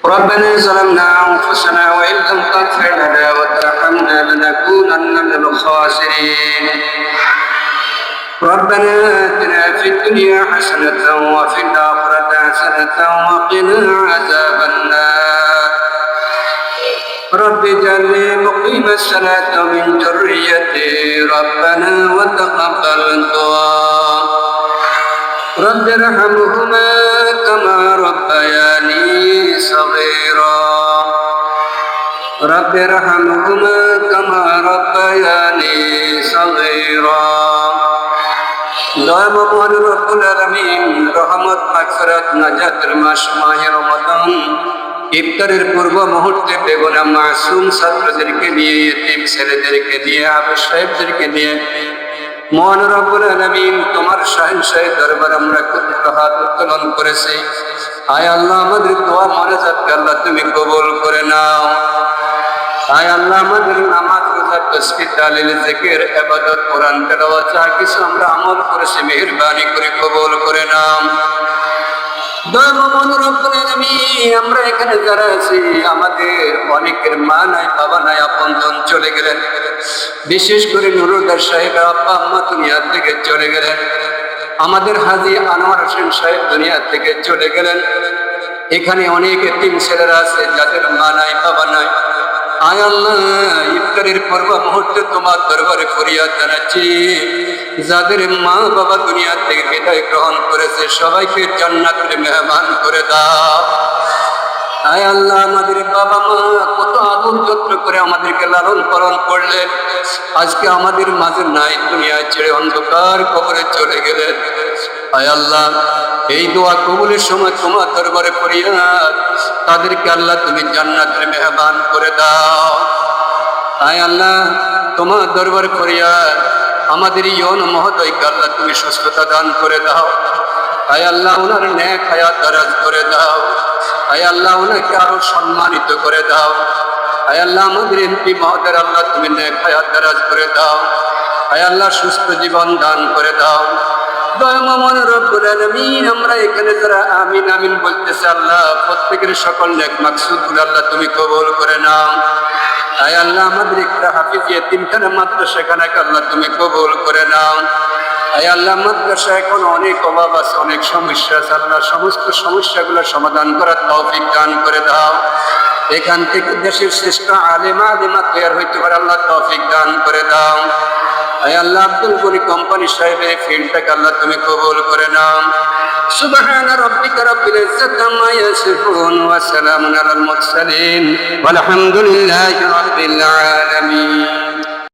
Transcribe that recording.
ربنا ظلمنا أنفسنا وإن لم تغفر لنا وترحمنا لنكونن من الخاسرين ربنا آتنا في الدنيا حسنة وفي الآخرة حسنة وقنا عذاب النار رب اجعلني مقيم الصلاة ومن ذريتي ربنا وتقبل دعاء رب ارحمهما كما ربياني صغيرا رب ارحمهما كما ربياني صغيرا দয়াময় মহান রব্বুল আলামিন রহমত মাগফিরাত নাজাতের মাস মাহে রমাদান ইফতারের পূর্ব মুহূর্তে বেগুনা মাসুম ছাত্রদেরকে নিয়ে ইতিম ছেলেদেরকে নিয়ে আবু সাহেবদেরকে নিয়ে মহান রব্বুল আলামিন তোমার শাহিনশাহী দরবার আমরা ক্ষুদ্র হাত উত্তোলন করেছি। আয় আল্লাহ আমাদের দোয়া মোনাজাতকে আল্লাহ তুমি কবুল করে নাও। আয় আল্লাহ আমাদের নামাজ রোজা তাসবিহ তাহলিল জিকির ইবাদত কোরআন তেলাওয়াত যা কিছু আমরা আমল করেছি মেহেরবানি করে কবুল করে নাও। দয়াময় রব্বুল আলামিন আমরা এখানে যারা আছি আমাদের অনেকের মা নাই বাবা নাই আপনজন চলে গেলেন, বিশেষ করে নুরুদ্দার সাহেব আব্বা আম্মা দুনিয়া থেকে চলে গেলেন, আমাদের হাজী আনোয়ার হোসেন সাহেব দুনিয়া থেকে চলে গেলেন। এখানে অনেক এতিম ছেলেরা আছে যাদের মা নাই বাবা নাই। আয় আল্লাহ ইফতারের পূর্ব মুহূর্তে তোমার দরবারে ফরিয়াদ জানাচ্ছি, যাদের মা বাবা দুনিয়া থেকে বিদায় গ্রহণ করেছে সবাইকে জান্নাতের মেহমান করে দাও। আয় আল্লাহ আমাদের বাবা মা কত আদর যত্ন করে আমাদেরকে লালন পালন করলেন, আজকে আমাদের মাঝে নাই, দুনিয়ায় ছেড়ে অন্ধকার কবরে চলে গেলেন। আয় আল্লাহ এই দোয়া কবুলের সময় তোমার দরবারে ফরিয়াদ, তাদেরকে আল্লাহ তুমি জান্নাতের মেহমান করে দাও। আয় আল্লাহ তোমার দরবারে ফরিয়াদ, আমাদের ইয়ন মহোদয়কে আল্লাহ তুমি সুস্থতা দান করে দাও। আয় আল্লাহ ওনার নেক হায়াত দারাজ করে দাও। আয় আল্লাহ ওনাকে আরো সম্মানিত করে দাও। আয় আল্লাহ আমাদের এমপি মহোদয় আল্লাহ তুমি নেক হায়াত দারাজ করে দাও। আয় আল্লাহ সুস্থ জীবন দান করে দাও। দয়াময় রব্বুল আলামিন আমরা এখানে যারা আমিন আমিন বলতেছে আল্লাহ প্রত্যেকের সকল নেক মাকসুদগুলো আল্লাহ তুমি কবুল করে নাও। আয় আল্লাহ আমাদের একটা হাফিজ এতিমখানা মাদ্রাসাখানাকে আল্লাহ তুমি কবুল করে নাও। আয় আল্লাহ মাদ্রাসা এখন অনেক অভাব আছে, অনেক সমস্যা আছে, আল্লাহ সমস্ত সমস্যাগুলো সমাধান করার তৌফিক দান করে দাও। এখান থেকে দেশের শ্রেষ্ঠ আলেমা আলেমা তৈরি হইতে পারে আল্লাহ তৌফিক দান করে দাও। আয় আল্লাহ আব্দুল গনি কোম্পানি সাহেবের ফিল্ডটাকে আল্লাহ তুমি কবুল করে নাও। সুবহান রাব্বিকা রাব্বিল ইজ্জাতি আম্মা ইয়াসিফুন ওয়া সালামুন আলাল মুরসালিন ওয়াল হামদুলিল্লাহি রাব্বিল আলামিন।